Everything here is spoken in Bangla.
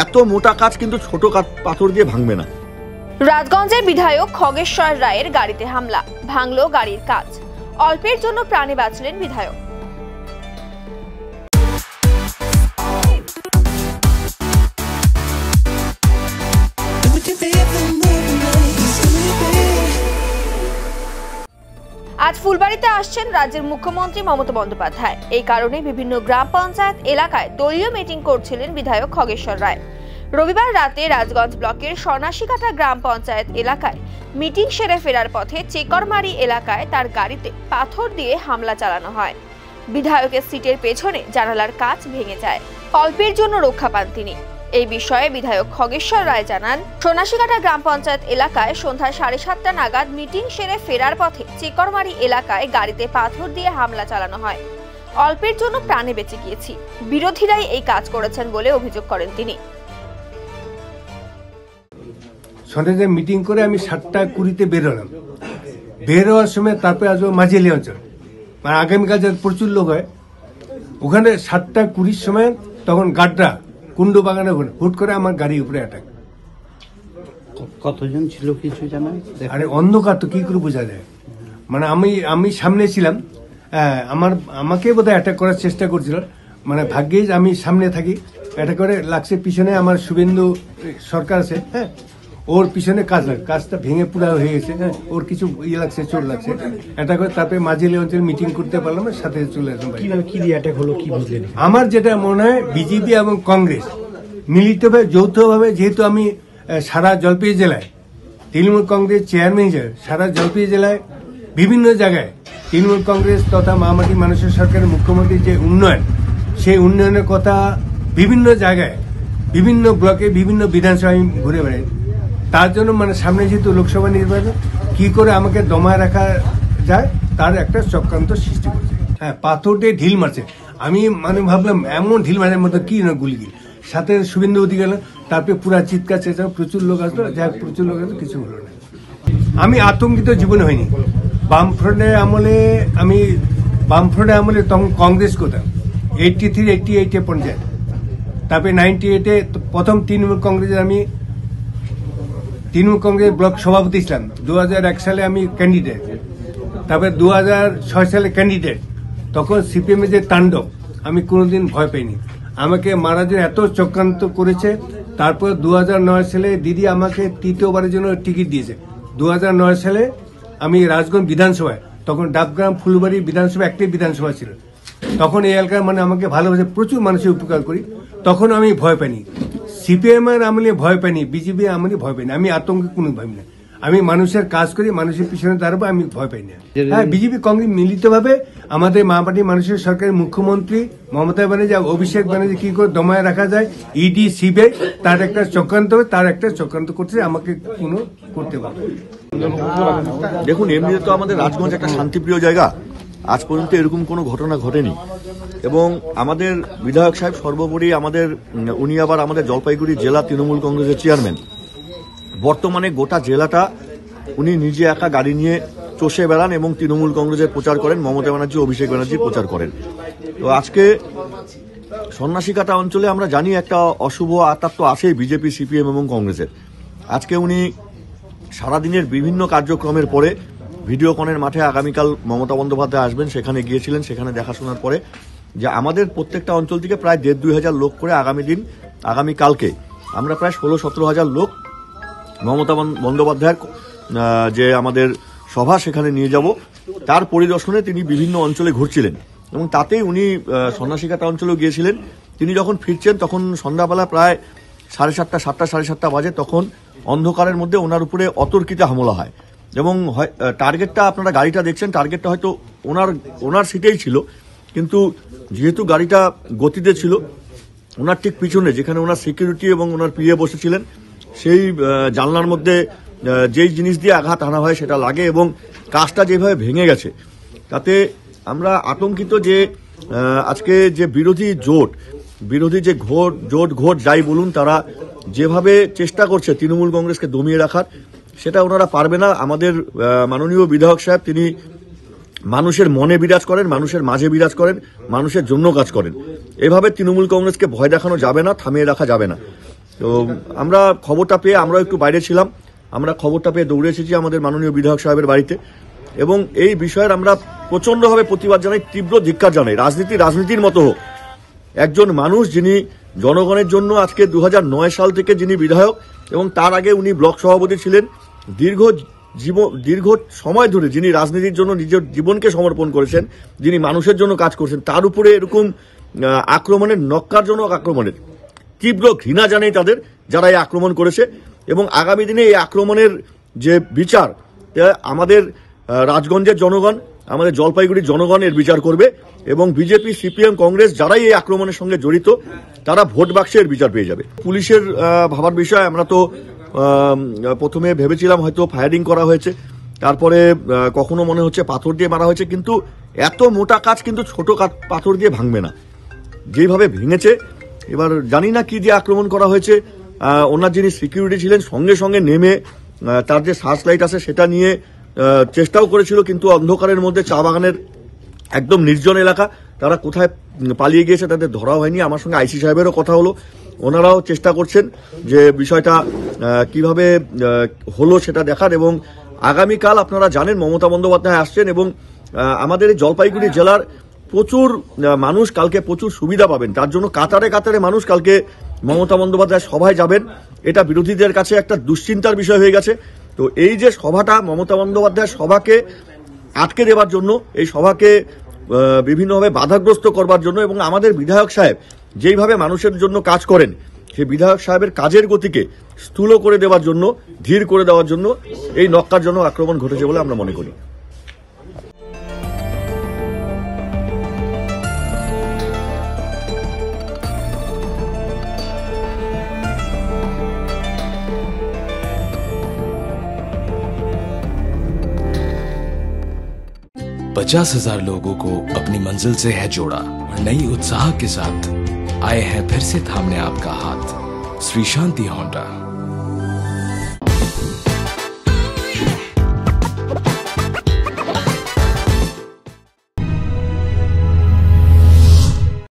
এত মোটা কাজ কিন্তু ছোট পাথর দিয়ে ভাঙবে না। রাজগঞ্জের বিধায়ক খগেশ্বর রায়ের গাড়িতে হামলা, ভাঙলো গাড়ির কাঁচ। অল্পের জন্য প্রাণে বাঁচলেন বিধায়ক। আজ ফুলবাড়িতে আসছেন রাজ্যের মুখ্যমন্ত্রী মমতা বন্দ্যোপাধ্যায়। এই কারণে বিভিন্ন গ্রাম পঞ্চায়েত এলাকায় দলীয় মিটিং করছিলেন বিধায়ক খগেশ্বর রায়। রবিবার রাতে রাজগঞ্জ ব্লকের সন্ন্যাসীকাটা গ্রাম পঞ্চায়েত এলাকায় মিটিং সেরে ফেরার পথে চেকরমারি এলাকায় তার গাড়িতে পাথর দিয়ে হামলা চালানো হয়। বিধায়কের সিটের পেছনে জানালার কাঁচ ভেঙে যায়। অল্পের জন্য রক্ষা পান তিনি। এই বিষয়ে বিধায়ক খগেশ্বর রায় জানান, সন্ন্যাসীকাটা গ্রাম পঞ্চায়েত এলাকায় সন্ধ্যা 7:30 নাগাদ মিটিং সেরে ফেরার পথে চেকরমারি এলাকায় গাড়িতে পাথর দিয়ে হামলা চালানো হয়। অল্পের জন্য প্রাণে বেঁচে গিয়েছি। বিরোধীরাই এই কাজ করেছেন বলে অভিযোগ করেন তিনি। সন্ধ্যায় মিটিং করে আমি 7:20 বেরোলাম। বের হওয়ার সময় তারপরে আসবো মাঝেলি অঞ্চল, মানে আগামীকাল যাদের প্রচুর লোক হয় ওখানে 7:20 সময় তখন গাড্ডা কুন্ডু বাগানে হুট করে আমার গাড়ির উপরে অ্যাটাক। কতজন ছিল কিছু জানেন? আরে অন্ধকার তো কি করে বোঝা যায়, মানে আমি সামনে ছিলাম, আমাকে বোধহয় অ্যাটাক করার চেষ্টা করছিল, মানে ভাগ্যেই আমি সামনে থাকি। অ্যাটাক করে লাগছে পিছনে আমার শুভেন্দু সরকার আছে, হ্যাঁ, ওর পিছনে কাজটা ভেঙে পুরা হয়ে গেছে, হ্যাঁ, ওর কিছু ইয়ে লাগছে, চোট লাগছে। অ্যাটাক করে তারপরে মাঝেলি অঞ্চলে মিটিং করতে পারলাম, সাথে চলে আসলাম। কি দিয়ে অ্যাটাক হলো কি বুঝলেন? আমার যেটা মনে হয় বিজেপি এবং কংগ্রেস মিলিতভাবে যৌথভাবে, যেহেতু আমি সারা জলপাইগুড়ি জেলায় তৃণমূল কংগ্রেস চেয়ারম্যান হিসেবে সারা জলপাইগুড়ি জেলায় বিভিন্ন জায়গায় তৃণমূল কংগ্রেস তথা মহামাটি মানুষের সরকারের মুখ্যমন্ত্রীর যে উন্নয়ন, সেই উন্নয়নের কথা বিভিন্ন জায়গায় বিভিন্ন ব্লকে বিভিন্ন বিধানসভায় আমি ঘুরে বেড়াই। তার জন্য মানে সামনে যেহেতু লোকসভা নির্বাচন, কি করে আমাকে দমায় রাখা যায় তার একটা চক্রান্ত সৃষ্টি করছে। হ্যাঁ, পাথর দিয়ে ঢিল মারছে। আমি মানে ভাবলাম এমন ঢিল মারার মতো কি না গুলি, সাথে শুভেন্দু অধিকার, তারপরে পুরা চিৎকার চেঁচা, প্রচুর লোক আসলো, যাই প্রচুর লোক আসলো, কিছু হলো না। আমি আতঙ্কিত জীবনে হয়নি। বামফ্রন্টের আমলে তখন কংগ্রেস কোথাও 83, 88 পঞ্চায়েত, তারপরে 98-এ প্রথম তৃণমূল কংগ্রেস ব্লক সভাপতি ছিলাম। 2001 সালে আমি ক্যান্ডিডেট, তারপরে 2006 সালে ক্যান্ডিডেট। তখন সিপিএম এর যে তাণ্ডব, আমি কোনোদিন ভয় পাইনি। আমাকে মারার জন্য এত চক্রান্ত করেছে। তারপর 2009 সালে দিদি আমাকে তৃতীয়বারের জন্য টিকিট দিয়েছে। 2009 সালে আমি রাজগঞ্জ বিধানসভায়, তখন ডাবগ্রাম ফুলবাড়ি বিধানসভা একটাই বিধানসভা ছিল, তখন এই এলাকার মানে আমাকে ভালোবাসে, প্রচুর মানুষের উপকার করি, তখন আমি ভয় পাইনি। সিপিএম এর আমলে ভয় পাইনি, বিজেপি আমলে ভয় পাইনি। আমি আতঙ্কে কোনো ভাবি না। আমি মানুষের কাজ করি, মানুষের পিছনে দাঁড়াবো, আমি ভয় পাই না। হ্যাঁ, বিজেপি কংগ্রেস মিলিতভাবে আমাদের মহামাটি মানুষের সরকারের মুখ্যমন্ত্রী মমতা ব্যানার্জি, অভিষেক ব্যানার্জি কি করে দমায় রাখা যায়, ইডি সিবিআই তার একটা চক্রান্ত হবে, তার একটা চক্রান্ত করতে আমাকে কোনো করতে পারবে। দেখুন, এমনিতে তো আমাদের রাজগঞ্জ একটা শান্তিপ্রিয় জায়গা, আজ পর্যন্ত এরকম কোনো ঘটনা ঘটেনি। এবং আমাদের বিধায়ক সাহেব সর্বোপরি উনি আবার আমাদের জলপাইগুড়ি জেলা তৃণমূল কংগ্রেসের চেয়ারম্যান। বর্তমানে গোটা জেলাটা উনি নিজে একা গাড়ি নিয়ে চষে বেড়ান এবং তৃণমূল কংগ্রেসের প্রচার করেন, মমতা ব্যানার্জি, অভিষেক ব্যানার্জির প্রচার করেন। তো আজকে সন্ন্যাসীকাটা অঞ্চলে আমরা জানি একটা অশুভ আত্মা তো আছেই বিজেপি, সিপিএম এবং কংগ্রেসের। আজকে উনি সারাদিনের বিভিন্ন কার্যক্রমের পরে ভিডিওকনের মাঠে আগামীকাল মমতা বন্দ্যোপাধ্যায় আসবেন, সেখানে গিয়েছিলেন। সেখানে দেখাশোনার পরে যে আমাদের প্রত্যেকটা অঞ্চল থেকে প্রায় 1.5-2 হাজার লোক করে আগামীকালকে আমরা প্রায় 16-17 হাজার লোক মমতা বন্দ্যোপাধ্যায়ের যে আমাদের সভা সেখানে নিয়ে যাব। তার পরিদর্শনে তিনি বিভিন্ন অঞ্চলে ঘুরছিলেন এবং তাতেই উনি সন্ন্যাসীকাটা অঞ্চলেও গিয়েছিলেন। তিনি যখন ফিরছেন তখন সন্ধ্যাবেলা প্রায় 7:30, 7:30 বাজে। তখন অন্ধকারের মধ্যে ওনার উপরে অতর্কিত হামলা হয় এবং টার্গেটটা, আপনারা গাড়িটা দেখছেন, টার্গেটটা হয়তো ওনার সিটেই ছিল, কিন্তু যেহেতু গাড়িটা গতিতে ছিল, ওনার ঠিক পিছনে যেখানে ওনার সিকিউরিটি এবং ওনার পিএ বসেছিলেন, সেই জানলার মধ্যে যেই জিনিস দিয়ে আঘাত আনা হয় সেটা লাগে এবং কাজটা যেভাবে ভেঙে গেছে, তাতে আমরা আতঙ্কিত যে আজকে যে বিরোধী যে ঘোট যাই বলুন, তারা যেভাবে চেষ্টা করছে তৃণমূল কংগ্রেসকে দমিয়ে রাখার, সেটা ওনারা পারবে না। আমাদের মাননীয় বিধায়ক সাহেব তিনি মানুষের মনে বিরাজ করেন, মানুষের মাঝে বিরাজ করেন, মানুষের জন্য কাজ করেন। এভাবে তৃণমূল কংগ্রেসকে ভয় দেখানো যাবে না, থামিয়ে রাখা যাবে না। তো আমরা খবরটা পেয়ে আমরা একটু বাইরে ছিলাম, আমরা খবরটা পেয়ে দৌড়ে এসেছি আমাদের মাননীয় বিধায়ক সাহেবের বাড়িতে এবং এই বিষয়ের আমরা প্রচন্ডভাবে প্রতিবাদ জানাই, তীব্র ধিক্কার জানাই। রাজনীতির মতো হোক, একজন মানুষ যিনি জনগণের জন্য আজকে 2009 সাল থেকে যিনি বিধায়ক এবং তার আগে উনি ব্লক সভাপতি ছিলেন, দীর্ঘ সময় ধরে যিনি রাজনীতির জন্য নিজের জীবনকে সমর্পণ করেছেন, যিনি মানুষের জন্য কাজ করেছেন, তার উপরে এরকম আক্রমণের, নক্কারজনক আক্রমণের তীব্র ঘৃণা জানাই তাদের যারা এই আক্রমণ করেছে এবং আগামী দিনে এই আক্রমণের যে বিচার আমাদের রাজগঞ্জের জনগণ, আমাদের জলপাইগুড়ির জনগণ এর বিচার করবে এবং বিজেপি, সিপিএম, কংগ্রেস যারাই এই আক্রমণের সঙ্গে জড়িত তারা ভোট বাক্সে এর বিচার পেয়ে যাবে। পুলিশের ভাবার বিষয়, আমরা তো প্রথমে ভেবেছিলাম হয়তো ফায়ারিং করা হয়েছে, তারপরে কখনো মনে হচ্ছে পাথর দিয়ে মারা হয়েছে, কিন্তু এত মোটা কাজ কিন্তু ছোট পাথর দিয়ে ভাঙবে না, যেভাবে ভেঙেছে। এবার জানি না কি দিয়ে আক্রমণ করা হয়েছে। ওনার যিনি সিকিউরিটি ছিলেন সঙ্গে সঙ্গে নেমে তার যে সার্চ লাইট আছে সেটা নিয়ে চেষ্টাও করেছিল, কিন্তু অন্ধকারের মধ্যে চা বাগানের একদম নির্জন এলাকা, তারা কোথায় পালিয়ে গিয়েছে তাদের ধরা হয়নি। আমার সঙ্গে আইসি সাহেবেরও কথা হলো, ওনারাও চেষ্টা করছেন যে বিষয়টা কিভাবে হলো সেটা দেখার। এবং আগামীকাল আপনারা জানেন মমতা বন্দ্যোপাধ্যায় আসছেন এবং আমাদের এই জলপাইগুড়ি জেলার প্রচুর মানুষ কালকে প্রচুর সুবিধা পাবেন, তার জন্য কাতারে কাতারে মানুষ কালকে মমতা বন্দ্যোপাধ্যায় সভায় যাবেন। এটা বিরোধীদের কাছে একটা দুশ্চিন্তার বিষয় হয়ে গেছে। তো এই যে সভাটা, মমতা বন্দ্যোপাধ্যায়ের সভাকে আটকে দেওয়ার জন্য, এই সভাকে বিভিন্নভাবে বাধাগ্রস্ত করবার জন্য এবং আমাদের বিধায়ক সাহেব যেইভাবে মানুষের জন্য কাজ করেন সেই বিধায়ক সাহেবের কাজের গতিকে স্থূল করে দেওয়ার জন্য, ধীর করে দেওয়ার জন্য এই নক্কারজনক আক্রমণ ঘটেছে বলে আমরা মনে করি। पचास 50,000 लोगों को अपनी मंजिल से है जोड़ा। नई उत्साह के साथ आए हैं फिर से थामने आपका हाथ। श्री शांति होंडा।